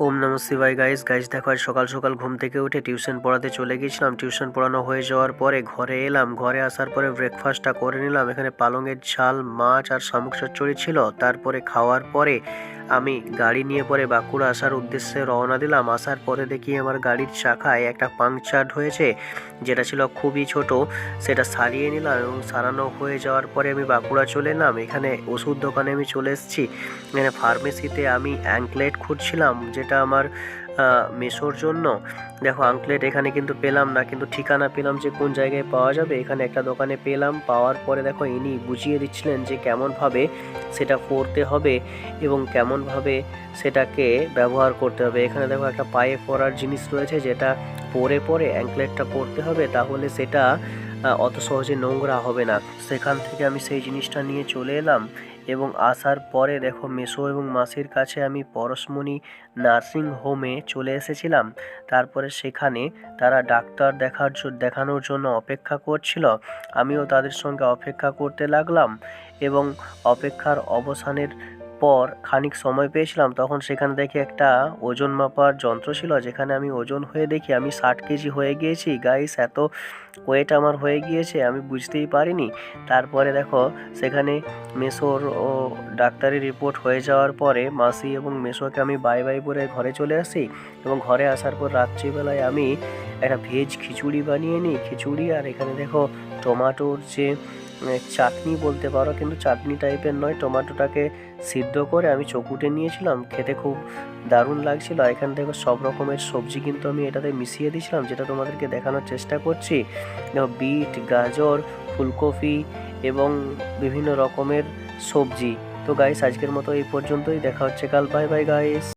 ওম নমঃ শিবায়। Guys guys দেখো, আজ সকাল সকাল ঘুম থেকে উঠে টিউশন পড়াতে চলে গেছিলাম। টিউশন পড়ানো হয়ে যাওয়ার পরে ঘরে এলাম। ঘরে আসার পরে ব্রেকফাস্টটা করে নিলাম। এখানে পালংয়ের ঝাল, মাছ আর শামুক চচ্চড়ি ছিল। তারপরে খাওয়ার পরে আমি গাড়ি নিয়ে পরে বাঁকুড়া আসার উদ্দেশ্যে রওনা দিলাম। আসার পরে দেখি আমার গাড়ির চাকায় একটা পাংচার হয়েছে, যেটা ছিল খুবই ছোট। সেটা সারিয়ে নিলাম এবং সারানো হয়ে যাওয়ার পরে আমি বাঁকুড়া চলে এলাম। এখানে ওষুধ দোকানে আমি চলে এসেছি। এখানে ফার্মেসিতে আমি অ্যাঙ্কলেট খুঁজছিলাম, যেটা আমার মেসোর জন্য। দেখো, আঙ্কলেট এখানে কিন্তু পেলাম না, কিন্তু ঠিকানা পেলাম যে কোন জায়গায় পাওয়া যাবে। এখানে একটা দোকানে পেলাম। পাওয়ার পরে দেখো, ইনি বুঝিয়ে দিচ্ছিলেন যে কেমনভাবে সেটা পরতে হবে এবং কেমনভাবে সেটাকে ব্যবহার করতে হবে। এখানে দেখো একটা পায়ে পরার জিনিস রয়েছে, যেটা পরে পরে অ্যাঙ্কলেটটা পরতে হবে, তাহলে সেটা অত সহজে নোংরা হবে না। সেখান থেকে আমি সেই জিনিসটা নিয়ে চলে এলাম এবং আসার পরে দেখো, মেসো এবং মাসির কাছে আমি পরশমণি নার্সিং হোমে চলে এসেছিলাম। তারপরে সেখানে তারা ডাক্তার দেখানোর জন্য অপেক্ষা করছিল। আমিও তাদের সঙ্গে অপেক্ষা করতে লাগলাম এবং অপেক্ষার অবসানের পর খানিক সময় পেয়েছিলাম। তখন সেখানে দেখি একটা ওজন মাপার যন্ত্র ছিল, যেখানে আমি ওজন হয়ে দেখি আমি 60 কেজি হয়ে গিয়েছি। গাইস, এত ওয়েট আমার হয়ে গিয়েছে আমি বুঝতেই পারিনি। তারপরে দেখো, সেখানে মেসোর ও ডাক্তারি রিপোর্ট হয়ে যাওয়ার পরে মাসি এবং মেসোকে আমি বাই বাই বলে ঘরে চলে আসি। এবং ঘরে আসার পর রাত্রিবেলায় আমি একটা ভেজ খিচুড়ি বানিয়ে নিই। খিচুড়ি আর এখানে দেখো টমাটোর যে চাটনি বলতে পারো, কিন্তু চাটনি টাইপের নয়, টমেটোটাকে সিদ্ধ করে আমি চকুটে নিয়েছিলাম। খেতে খুব দারুণ লাগছিল। এখানে দেখো সব রকমের সবজি কিন্তু আমি এটাতে মিশিয়ে দিয়েছিলাম, যেটা তোমাদেরকে দেখানোর চেষ্টা করছি। বিট, গাজর, ফুলকপি এবং বিভিন্ন রকমের সবজি। তো গাইস, আজকের মতো এই পর্যন্তই। দেখা হচ্ছে কাল। Bye bye guys.